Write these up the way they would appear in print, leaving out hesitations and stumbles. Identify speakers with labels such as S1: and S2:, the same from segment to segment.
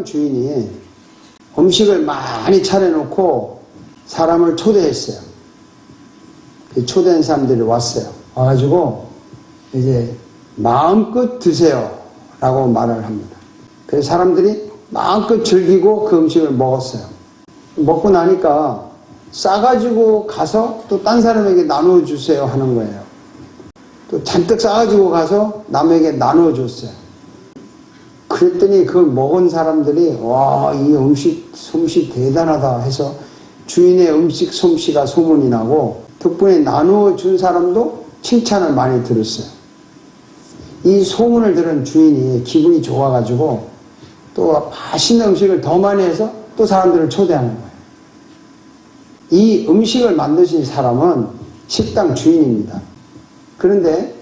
S1: 식당 주인이 음식을 많이 차려놓고 사람을 초대했어요. 초대한 사람들이 왔어요. 와가지고 이제 마음껏 드세요 라고 말을 합니다. 그래서 사람들이 마음껏 즐기고 그 음식을 먹었어요. 먹고 나니까 싸가지고 가서 또 딴 사람에게 나누어 주세요 하는 거예요. 또 잔뜩 싸가지고 가서 남에게 나누어 줬어요. 그랬더니 그걸 먹은 사람들이 와, 이 음식 솜씨 대단하다 해서 주인의 음식 솜씨가 소문이 나고 덕분에 나누어 준 사람도 칭찬을 많이 들었어요. 이 소문을 들은 주인이 기분이 좋아가지고 또 맛있는 음식을 더 많이 해서 또 사람들을 초대하는 거예요. 이 음식을 만드신 사람은 식당 주인입니다. 그런데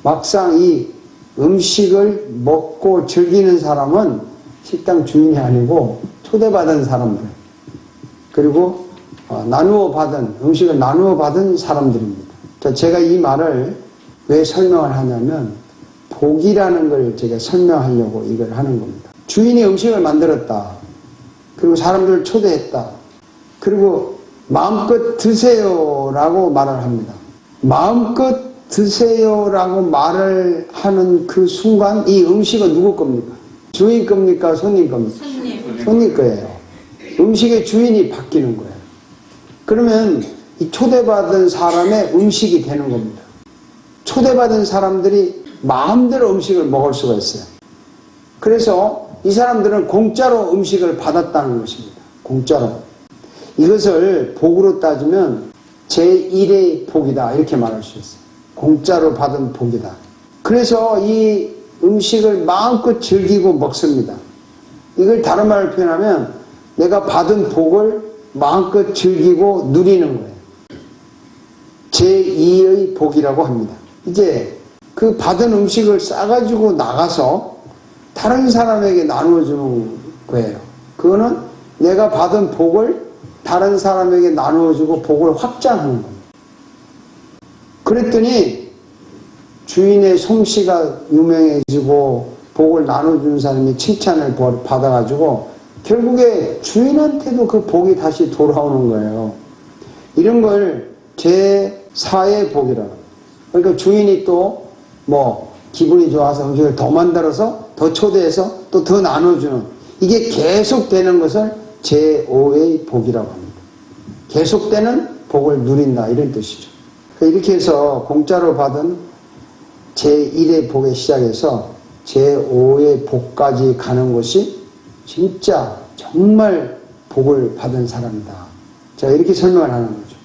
S1: 막상 이 음식을 먹고 즐기는 사람은 식당 주인이 아니고 초대받은 사람들, 그리고 음식을 나누어 받은 사람들입니다. 제가 이 말을 왜 설명을 하냐면 복이라는 걸 제가 설명하려고 이걸 하는 겁니다. 주인이 음식을 만들었다. 그리고 사람들을 초대했다. 그리고 마음껏 드세요라고 말을 합니다. 마음껏 드세요라고 말을 하는 그 순간 이 음식은 누구 겁니까? 주인 겁니까? 손님 겁니까? 손님 거예요. 음식의 주인이 바뀌는 거예요. 그러면 이 초대받은 사람의 음식이 되는 겁니다. 초대받은 사람들이 마음대로 음식을 먹을 수가 있어요. 그래서 이 사람들은 공짜로 음식을 받았다는 것입니다. 공짜로. 이것을 복으로 따지면 제1의 복이다 이렇게 말할 수 있어요. 공짜로 받은 복이다. 그래서 이 음식을 마음껏 즐기고 먹습니다. 이걸 다른 말로 표현하면 내가 받은 복을 마음껏 즐기고 누리는 거예요. 제2의 복이라고 합니다. 이제 그 받은 음식을 싸가지고 나가서 다른 사람에게 나누어 주는 거예요. 그거는 내가 받은 복을 다른 사람에게 나누어 주고 복을 확장하는 겁니다. 그랬더니 주인의 솜씨가 유명해지고 복을 나눠주는 사람이 칭찬을 받아가지고 결국에 주인한테도 그 복이 다시 돌아오는 거예요. 이런 걸 제4의 복이라고. 그러니까 주인이 또 기분이 좋아서 음식을 더 만들어서 더 초대해서 또 더 나눠주는, 이게 계속되는 것을 제5의 복이라고 합니다. 계속되는 복을 누린다 이런 뜻이죠. 이렇게 해서 공짜로 받은 제1의 복에 시작해서 제5의 복까지 가는 것이 진짜 정말 복을 받은 사람이다. 자, 이렇게 설명을 하는 거죠.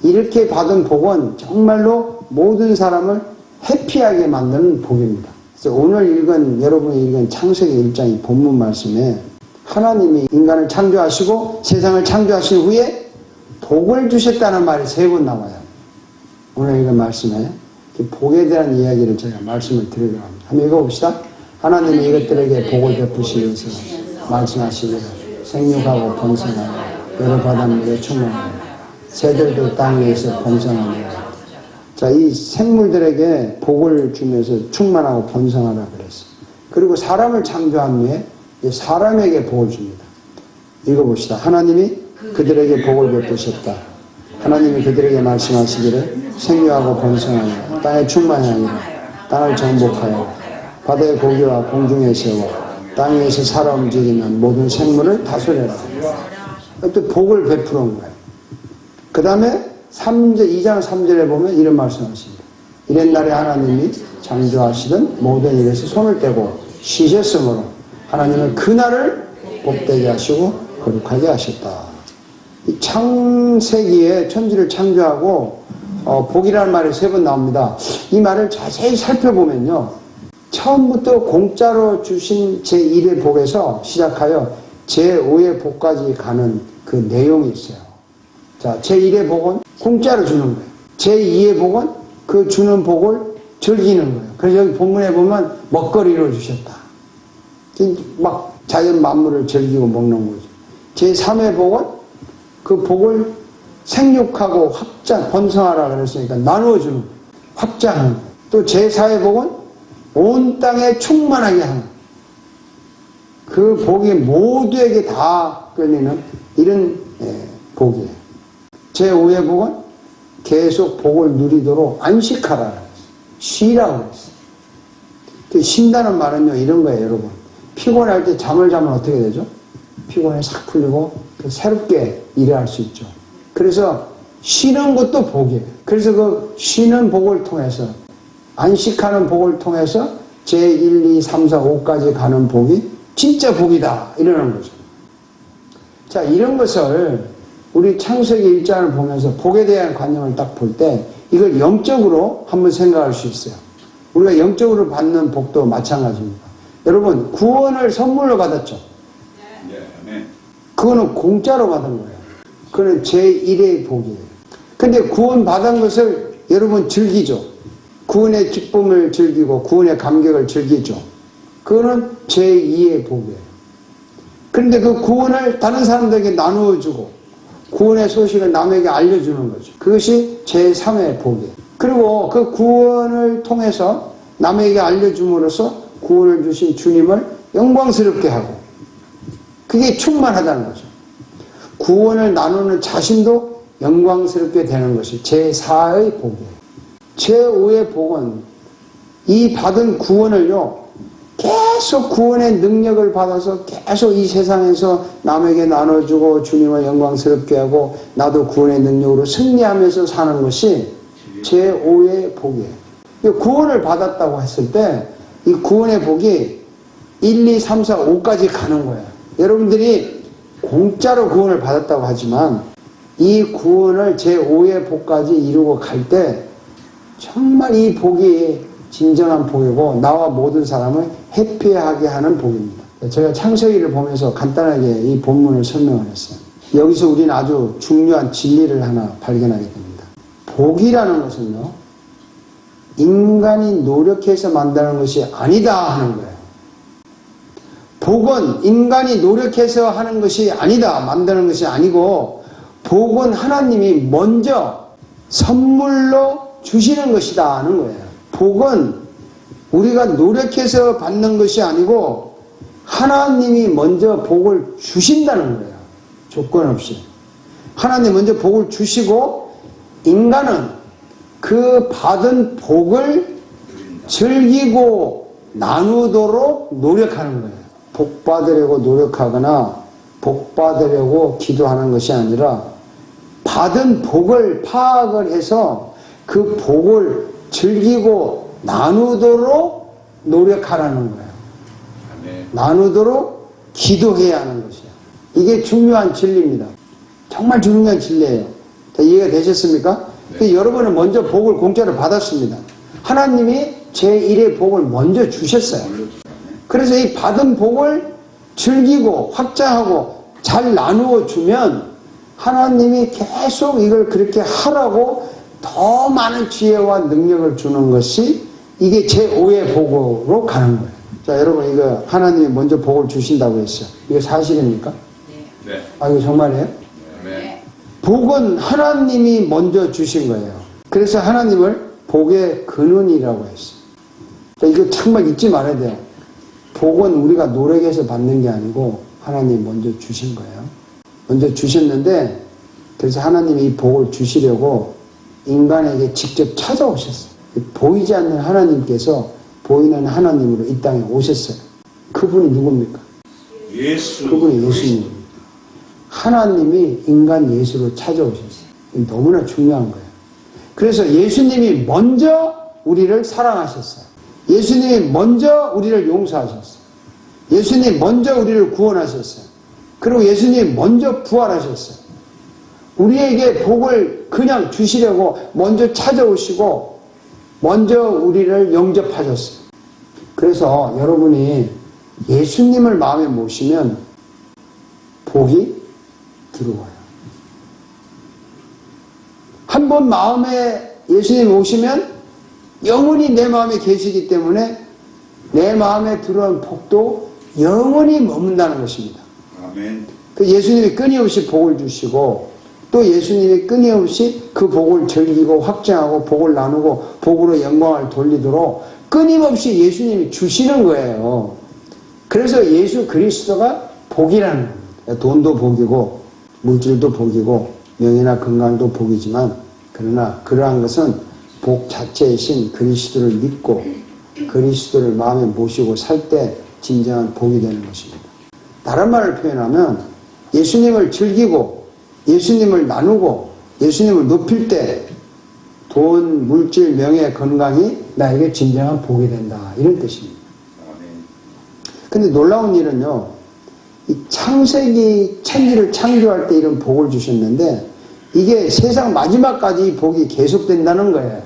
S1: 이렇게 받은 복은 정말로 모든 사람을 해피하게 만드는 복입니다. 그래서 오늘 여러분이 읽은 창세기 1장 본문 말씀에 하나님이 인간을 창조하시고 세상을 창조하신 후에 복을 주셨다는 말이 3번 나와요. 오늘 읽은 말씀에 복에 대한 이야기를 제가 말씀을 드리려고 합니다. 한번 읽어봅시다. 하나님이 이것들에게 복을 베푸시기 위해서 말씀하시기를 생육하고 번성하여 여러 바닷물에 충만하여 새들도 땅 위에서 번성하며. 자, 이 생물들에게 복을 주면서 충만하고 번성하라 그랬어요. 그리고 사람을 창조한 후에 사람에게 복을 줍니다. 읽어봅시다. 하나님이 그들에게 복을 베푸셨다. 하나님이 그들에게 말씀하시기를 생육하고 번성하여 땅에 충만하여 땅을 정복하여 바다의 고기와 공중의 새와 땅 위에서 살아 움직이는 모든 생물을 다스려라. 또 복을 베푸는 거예요. 그 다음에 2장 3절에 보면 이런 말씀하십니다. 이랬날에 하나님이 창조하시던 모든 일에서 손을 떼고 쉬셨으므로 하나님은 그날을 복되게 하시고 거룩하게 하셨다. 이 창세기에 천지를 창조하고 복이라는 말이 3번 나옵니다. 이 말을 자세히 살펴보면요, 처음부터 공짜로 주신 제1의 복에서 시작하여 제5의 복까지 가는 그 내용이 있어요. 자, 제1의 복은 공짜로 주는 거예요. 제2의 복은 그 주는 복을 즐기는 거예요. 그래서 여기 본문에 보면 먹거리로 주셨다. 막 자연 만물을 즐기고 먹는 거죠. 제3의 복은 그 복을 생육하고 번성하라 그랬으니까 나누어주는 거예요. 확장하는 거예요. 또 제4의 복은 온 땅에 충만하게 하는 거예요. 그 복이 모두에게 다 끌리는 이런 복이에요. 제5의 복은 계속 복을 누리도록 안식하라. 쉬라고 그랬어요. 쉰다는 말은요, 이런 거예요, 여러분. 피곤할 때 잠을 자면 어떻게 되죠? 피곤이 싹 풀리고 새롭게 일을 할 수 있죠. 그래서 쉬는 것도 복이에요. 그래서 그 쉬는 복을 통해서, 안식하는 복을 통해서 제1, 2, 3, 4, 5까지 가는 복이 진짜 복이다, 이러는 거죠. 자, 이런 것을 우리 창세기 1장을 보면서 복에 대한 관념을 딱 볼 때 이걸 영적으로 한번 생각할 수 있어요. 우리가 영적으로 받는 복도 마찬가지입니다. 여러분, 구원을 선물로 받았죠? 그거는 공짜로 받은 거예요. 그거는 제1의 복이에요. 근데 구원 받은 것을 여러분 즐기죠? 구원의 기쁨을 즐기고 구원의 감격을 즐기죠? 그거는 제2의 복이에요. 그런데 그 구원을 다른 사람들에게 나누어주고 구원의 소식을 남에게 알려주는 거죠. 그것이 제3의 복이에요. 그리고 그 구원을 통해서 남에게 알려줌으로써 구원을 주신 주님을 영광스럽게 하고, 그게 충만하다는 거죠. 구원을 나누는 자신도 영광스럽게 되는 것이 제4의 복이에요. 제5의 복은 이 받은 구원을요, 계속 구원의 능력을 받아서 계속 이 세상에서 남에게 나눠주고 주님을 영광스럽게 하고 나도 구원의 능력으로 승리하면서 사는 것이 제5의 복이에요. 구원을 받았다고 했을 때 이 구원의 복이 1, 2, 3, 4, 5까지 가는 거예요. 여러분들이 공짜로 구원을 받았다고 하지만 이 구원을 제5의 복까지 이루고 갈 때 정말 이 복이 진정한 복이고 나와 모든 사람을 해피하게 하는 복입니다. 제가 창세기를 보면서 간단하게 이 본문을 설명을 했어요. 여기서 우리는 아주 중요한 진리를 하나 발견하게 됩니다. 복이라는 것은요, 인간이 노력해서 만드는 것이 아니다 하는 거예요. 복은 인간이 노력해서 하는 것이 아니다, 만드는 것이 아니고, 복은 하나님이 먼저 선물로 주시는 것이다 하는 거예요. 복은 우리가 노력해서 받는 것이 아니고 하나님이 먼저 복을 주신다는 거예요. 조건 없이. 하나님 먼저 복을 주시고 인간은 그 받은 복을 즐기고 나누도록 노력하는 거예요. 복 받으려고 노력하거나 복 받으려고 기도하는 것이 아니라 받은 복을 파악을 해서 그 복을 즐기고 나누도록 노력하라는 거예요. 나누도록 기도해야 하는 것이에요. 이게 중요한 진리입니다. 정말 중요한 진리예요. 이해가 되셨습니까? 네. 여러분은 먼저 복을 공짜로 받았습니다. 하나님이 제1의 복을 먼저 주셨어요. 그래서 이 받은 복을 즐기고 확장하고 잘 나누어 주면 하나님이 계속 이걸 그렇게 하라고 더 많은 지혜와 능력을 주는 것이 이게 제5의 복으로 가는 거예요. 자, 여러분, 이거 하나님이 먼저 복을 주신다고 했어요. 이거 사실입니까?
S2: 네.
S1: 아, 이거 정말이에요?
S2: 네.
S1: 복은 하나님이 먼저 주신 거예요. 그래서 하나님을 복의 근원이라고 했어요. 자, 이거 정말 잊지 말아야 돼요. 복은 우리가 노력해서 받는 게 아니고 하나님이 먼저 주신 거예요. 먼저 주셨는데, 그래서 하나님이 이 복을 주시려고 인간에게 직접 찾아오셨어요. 보이지 않는 하나님께서 보이는 하나님으로 이 땅에 오셨어요. 그분이 누굽니까?
S2: 예수.
S1: 그분이 예수님입니다. 하나님이 인간 예수로 찾아오셨어요. 너무나 중요한 거예요. 그래서 예수님이 먼저 우리를 사랑하셨어요. 예수님이 먼저 우리를 용서하셨어요. 예수님이 먼저 우리를 구원하셨어요. 그리고 예수님이 먼저 부활하셨어요. 우리에게 복을 그냥 주시려고 먼저 찾아오시고 먼저 우리를 영접하셨어요. 그래서 여러분이 예수님을 마음에 모시면 복이 들어와요. 한 번 마음에 예수님 오시면 영원히 내 마음에 계시기 때문에 내 마음에 들어온 복도 영원히 머문다는 것입니다.
S2: 아멘.
S1: 그 예수님이 끊임없이 복을 주시고 또 예수님이 끊임없이 그 복을 즐기고 확장하고 복을 나누고 복으로 영광을 돌리도록 끊임없이 예수님이 주시는 거예요. 그래서 예수 그리스도가 복이라는 거예요. 돈도 복이고 물질도 복이고 명예나 건강도 복이지만 그러나 그러한 것은 복 자체이신 그리스도를 믿고 그리스도를 마음에 모시고 살 때 진정한 복이 되는 것입니다. 다른 말을 표현하면 예수님을 즐기고 예수님을 나누고 예수님을 높일 때 돈, 물질, 명예, 건강이 나에게 진정한 복이 된다. 이런 뜻입니다. 근데 놀라운 일은요, 이 창세기 천지를 창조할 때 이런 복을 주셨는데 이게 세상 마지막까지 이 복이 계속된다는 거예요.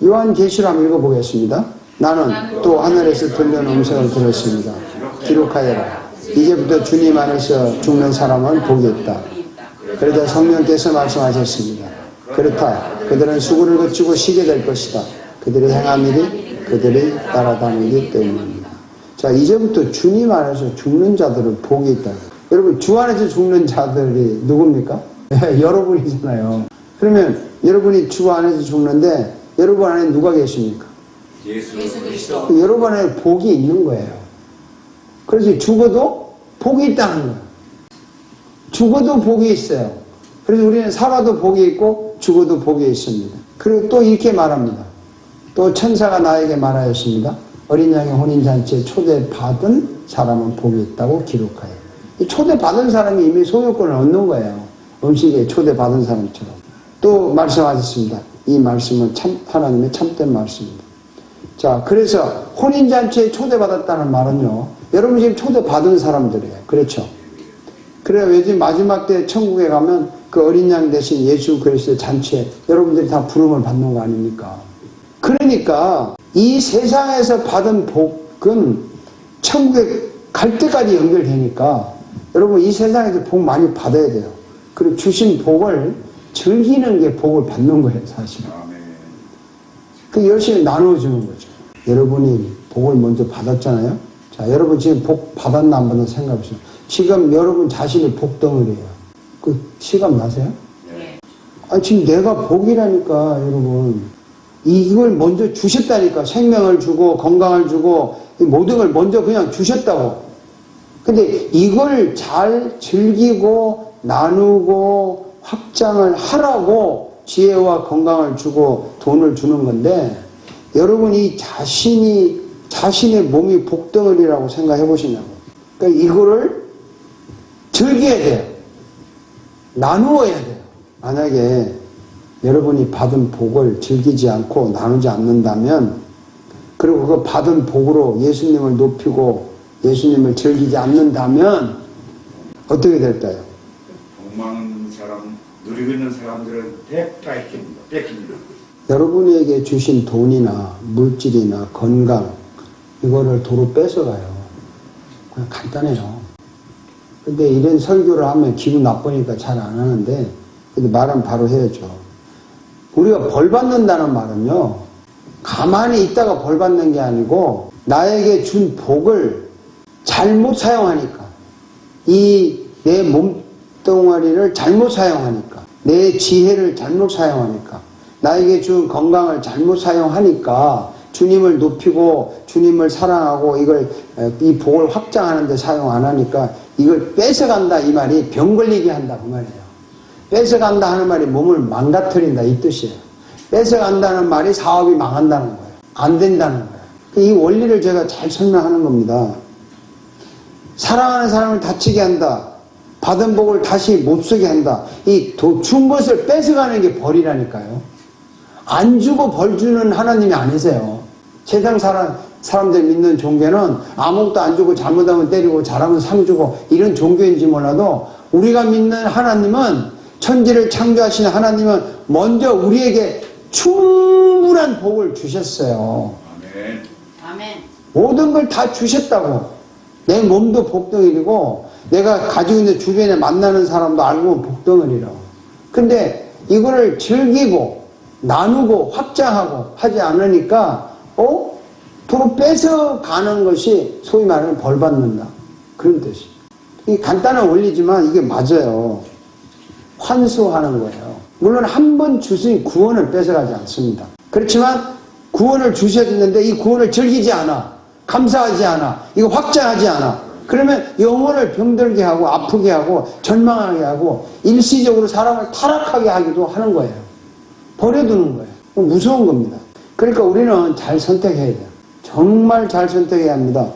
S1: 요한계시록 한번 읽어보겠습니다. 나는 또 하늘에서 들려온 음성을 들었습니다. 기록하여라. 이제부터 주님 안에서 죽는 사람은 복이 있다. 그러자 성령께서 말씀하셨습니다. 그렇다. 그들은 수고를 거치고 쉬게 될 것이다. 그들이 행한 일이 그들이 따라다니기 때문입니다. 자, 이제부터 주님 안에서 죽는 자들은 복이 있다. 여러분, 주 안에서 죽는 자들이 누굽니까? 여러분이잖아요. 그러면 여러분이 주 안에서 죽는데 여러분 안에 누가 계십니까?
S2: 예수 그리스도.
S1: 여러분 안에 복이 있는 거예요. 그래서 죽어도 복이 있다는 거예요. 죽어도 복이 있어요. 그래서 우리는 살아도 복이 있고 죽어도 복이 있습니다. 그리고 또 이렇게 말합니다. 또 천사가 나에게 말하였습니다. 어린 양의 혼인잔치에 초대받은 사람은 복이 있다고 기록하여. 이 초대받은 사람이 이미 소유권을 얻는 거예요. 음식에 초대받은 사람처럼. 또 말씀하셨습니다. 이 말씀은 참 하나님의 참된 말씀입니다. 자, 그래서 혼인잔치에 초대받았다는 말은요, 여러분 지금 초대받은 사람들이에요. 그렇죠? 그래요. 요즘 마지막 때 천국에 가면 그 어린 양 대신 예수 그리스도의 잔치에 여러분들이 다 부름을 받는 거 아닙니까? 그러니까 이 세상에서 받은 복은 천국에 갈 때까지 연결되니까 여러분 이 세상에서 복 많이 받아야 돼요. 그리고 주신 복을 즐기는 게 복을 받는 거예요, 사실은. 그 열심히 나눠주는 거죠. 여러분이 복을 먼저 받았잖아요. 자, 여러분 지금 복 받았나 안 받았나 생각해보세요. 지금 여러분 자신이 복덩어리예요. 그 시간 나세요?
S2: 네.
S1: 아, 지금 내가 복이라니까, 여러분. 이걸 먼저 주셨다니까. 생명을 주고 건강을 주고 모든 걸 먼저 그냥 주셨다고. 근데 이걸 잘 즐기고 나누고 확장을 하라고 지혜와 건강을 주고 돈을 주는 건데 여러분이 자신의 몸이 복덩어리라고 생각해 보시냐고. 그러니까 이거를 즐겨야 돼요. 나누어야 돼요. 만약에 여러분이 받은 복을 즐기지 않고 나누지 않는다면 그리고 그 받은 복으로 예수님을 높이고 예수님을 즐기지 않는다면 어떻게 될까요?
S2: 복 많은 사람, 누리고 있는 사람들은 뺏깁니다.
S1: 여러분에게 주신 돈이나 물질이나 건강 이거를 도로 뺏어가요. 그냥 간단해요. 근데 이런 설교를 하면 기분 나쁘니까 잘 안 하는데 근데 말은 바로 해야죠. 우리가 벌 받는다는 말은요. 가만히 있다가 벌 받는 게 아니고 나에게 준 복을 잘못 사용하니까 이 내 몸뚱아리를 잘못 사용하니까 내 지혜를 잘못 사용하니까 나에게 준 건강을 잘못 사용하니까 주님을 높이고 주님을 사랑하고 이 복을 확장하는 데 사용 안 하니까 이걸 뺏어간다 이 말이 병 걸리게 한다 그 말이에요. 뺏어간다 하는 말이 몸을 망가뜨린다 이 뜻이에요. 뺏어간다는 말이 사업이 망한다는 거예요. 안 된다는 거예요. 이 원리를 제가 잘 설명하는 겁니다. 사랑하는 사람을 다치게 한다. 받은 복을 다시 못 쓰게 한다. 준 것을 뺏어가는 게 벌이라니까요. 안 주고 벌 주는 하나님이 아니세요. 세상 사람들 믿는 종교는 아무것도 안 주고 잘못하면 때리고 잘하면 상 주고 이런 종교인지 몰라도 우리가 믿는 하나님은 천지를 창조하신 하나님은 먼저 우리에게 충분한 복을 주셨어요.
S2: 아멘.
S3: 아멘.
S1: 모든 걸 다 주셨다고. 내 몸도 복덩이리고 내가 가지고 있는 주변에 만나는 사람도 알고 보면 복덩이리라고. 근데 이거를 즐기고 나누고 확장하고 하지 않으니까 도로 뺏어가는 것이 소위 말하는 벌 받는다. 그런 뜻이에요. 이 간단한 원리지만 이게 맞아요. 환수하는 거예요. 물론 한 번 주신 구원을 뺏어가지 않습니다. 그렇지만 구원을 주셨는데 이 구원을 즐기지 않아. 감사하지 않아. 이거 확장하지 않아. 그러면 영혼을 병들게 하고 아프게 하고 절망하게 하고 일시적으로 사람을 타락하게 하기도 하는 거예요. 버려두는 거예요. 무서운 겁니다. 그러니까 우리는 잘 선택해야 돼요. 정말 잘 선택해야 합니다.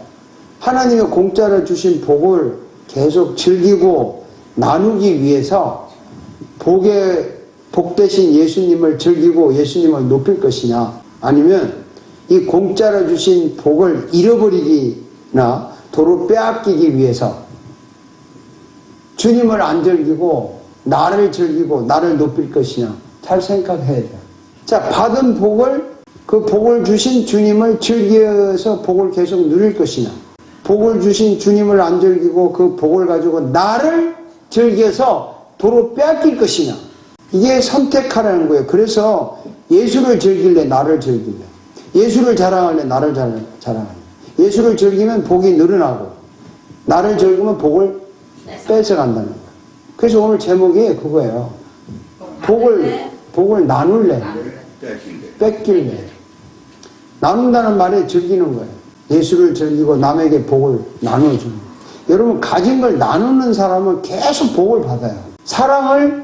S1: 하나님의 공짜로 주신 복을 계속 즐기고 나누기 위해서 복 대신 예수님을 즐기고 예수님을 높일 것이냐, 아니면 이 공짜로 주신 복을 잃어버리기나 도로 빼앗기기 위해서 주님을 안 즐기고 나를 즐기고 나를 높일 것이냐, 잘 생각해야 돼요. 자, 받은 복을, 그 복을 주신 주님을 즐겨서 복을 계속 누릴 것이냐, 복을 주신 주님을 안 즐기고 그 복을 가지고 나를 즐겨서 도로 빼앗길 것이냐, 이게 선택하라는 거예요. 그래서 예수를 즐길래 나를 즐길래, 예수를 자랑할래 나를 자랑할래. 예수를 즐기면 복이 늘어나고 나를 즐기면 복을 뺏어간다는 거예요. 그래서 오늘 제목이 그거예요. 복을 나눌래 뺏길래. 나눈다는 말에 즐기는 거예요. 예수를 즐기고 남에게 복을 나눠주는 거예요. 여러분, 가진 걸 나누는 사람은 계속 복을 받아요. 사랑을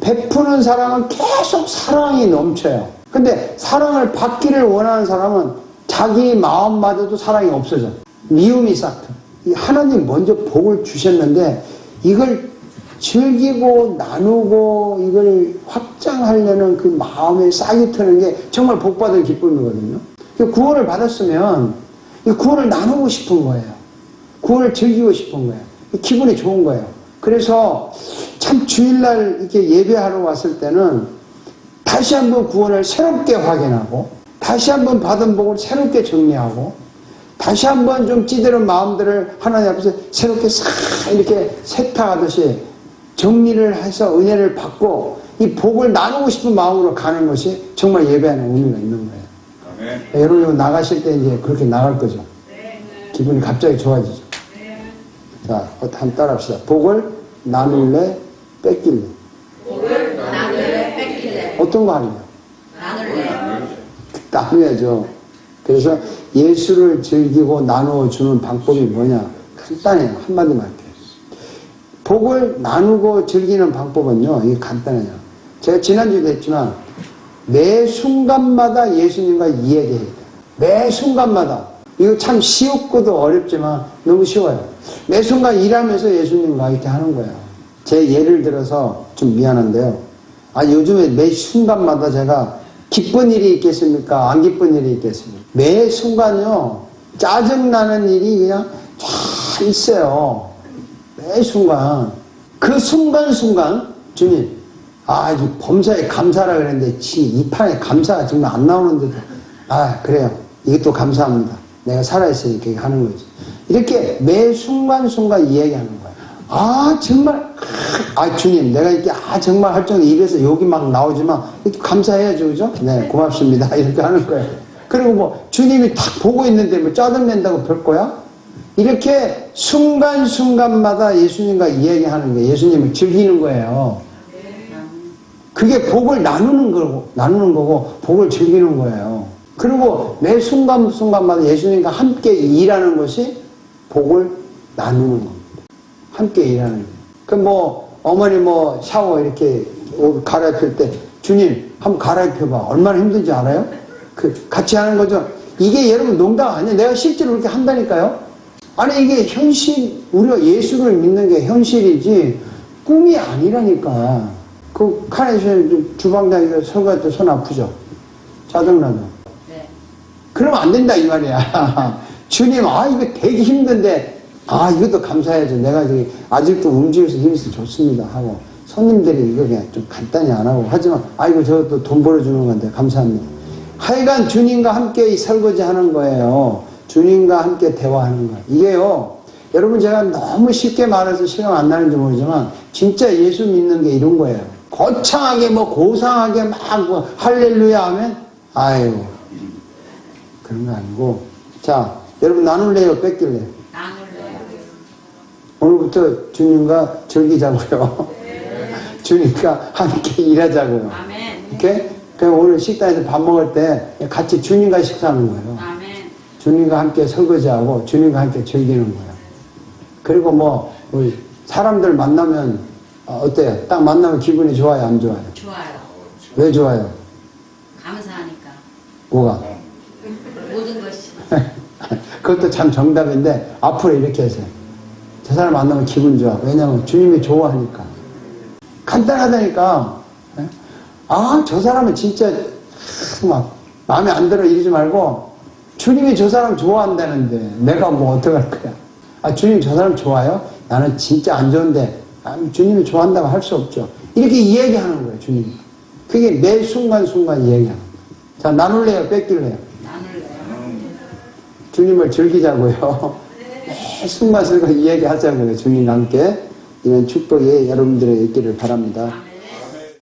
S1: 베푸는 사람은 계속 사랑이 넘쳐요. 근데 사랑을 받기를 원하는 사람은 자기 마음마저도 사랑이 없어져. 미움이 싹트. 하나님 먼저 복을 주셨는데 이걸 즐기고 나누고 이걸 확장하려는 그 마음에 싹이 트는 게 정말 복받은 기쁨이거든요. 구원을 받았으면 이 구원을 나누고 싶은 거예요. 구원을 즐기고 싶은 거예요. 기분이 좋은 거예요. 그래서 참 주일날 이렇게 예배하러 왔을 때는 다시 한번 구원을 새롭게 확인하고 다시 한번 받은 복을 새롭게 정리하고 다시 한번 좀 찌들은 마음들을 하나님 앞에서 새롭게 싹 이렇게 세탁하듯이 정리를 해서 은혜를 받고 이 복을 나누고 싶은 마음으로 가는 것이 정말 예배하는 의미가 있는 거예요.
S2: 아멘.
S1: 여러분 나가실 때 이제 그렇게 나갈 거죠. 기분이 갑자기 좋아지죠. 자, 한번 따라합시다. 복을 나눌래 뺏길래.
S3: 복을 나눌래 뺏길래.
S1: 어떤 거 하느냐?
S3: 나눌래.
S1: 나눠야죠. 그래서 예수를 즐기고 나누어주는 방법이 뭐냐? 간단해요. 한마디만 할게요. 복을 나누고 즐기는 방법은요, 이게 간단해요. 제가 지난주에도 했지만, 매 순간마다 예수님과 이야기해야 돼요. 매 순간마다. 이거 참 쉬웠고도 어렵지만 너무 쉬워요. 매 순간 일하면서 예수님과 이렇게 하는 거예요. 제 예를 들어서 좀 미안한데요. 요즘에 매 순간마다 제가 기쁜 일이 있겠습니까? 안 기쁜 일이 있겠습니까? 매 순간요, 짜증나는 일이 그냥 쫙 있어요. 매 순간. 그 순간순간, 주님, 이 범사에 감사라 그랬는데, 이 판에 감사가 정말 안 나오는데도, 그래요. 이것도 감사합니다. 내가 살아있으니까 하는 거지. 이렇게 매 순간순간 이야기하는 거예요. 정말, 주님, 내가 이렇게, 정말 할 정도 입에서 욕이 막 나오지만, 감사해야죠, 그죠? 네, 고맙습니다. 이렇게 하는 거예요. 그리고 뭐, 주님이 탁 보고 있는데 뭐 짜증낸다고 별 거야? 이렇게 순간순간마다 예수님과 이야기하는 게 예수님을 즐기는 거예요. 그게 복을 나누는 거고, 복을 즐기는 거예요. 그리고 매 순간순간마다 예수님과 함께 일하는 것이 복을 나누는 겁니다. 함께 일하는 거예요. 어머니 샤워 이렇게 옷 갈아입힐 때, 주님, 한번 갈아입혀봐. 얼마나 힘든지 알아요? 같이 하는 거죠. 이게 여러분 농담 아니에요. 내가 실제로 그렇게 한다니까요. 이게 현실, 우리가 예수를 믿는 게 현실이지, 꿈이 아니라니까. 카네이션 주방장이가 설거할 때 손 아프죠? 짜증나죠?
S3: 네.
S1: 그러면 안 된다, 이 말이야. 주님, 이거 되게 힘든데, 이것도 감사해야죠. 내가 아직도 움직여서 힘이 좋습니다. 하고, 손님들이 이거 그냥 좀 간단히 안 하고, 하지만, 이거 저것도 돈 벌어주는 건데, 감사합니다. 하여간 주님과 함께 설거지 하는 거예요. 주님과 함께 대화하는 거예요. 이게요, 여러분 제가 너무 쉽게 말해서 실감 안 나는지 모르지만, 진짜 예수 믿는 게 이런 거예요. 거창하게 고상하게 막 할렐루야 하면, 그런 거 아니고. 자, 여러분 나눌래요, 뺏길래요?
S3: 나눌래요.
S1: 오늘부터 주님과 즐기자고요.
S3: 네.
S1: 주님과 함께 일하자고요.
S3: 아멘.
S1: 이렇게? 그럼 오늘 식당에서 밥 먹을 때 같이 주님과 식사하는 거예요.
S3: 아멘.
S1: 주님과 함께 설거지하고 주님과 함께 즐기는 거예요. 그리고 뭐 우리 사람들 만나면 어때요? 딱 만나면 기분이 좋아요, 안 좋아요?
S3: 좋아요.
S1: 왜 좋아요?
S3: 감사하니까.
S1: 뭐가?
S3: 모든 것이.
S1: 그것도 참 정답인데 앞으로 이렇게 하세요. 저 사람 만나면 기분 좋아. 왜냐면 주님이 좋아하니까. 간단하다니까. 아, 저 사람은 진짜 막 마음에 안 들어 이러지 말고 주님이 저 사람 좋아한다는데 내가 뭐 어떡할 거야. 아, 주님 저 사람 좋아요? 나는 진짜 안 좋은데 주님이 좋아한다고 할 수 없죠. 이렇게 이야기하는 거예요, 주님이. 그게 매 순간순간 이야기하는 거예요. 자, 나눌래요, 뺏길래요?
S3: 나눌래요.
S1: 주님을 즐기자고요. 매 순간순간 이야기하자고요. 주님과 함께 이런 축복이 여러분들의 있기를 바랍니다.
S3: 아멘.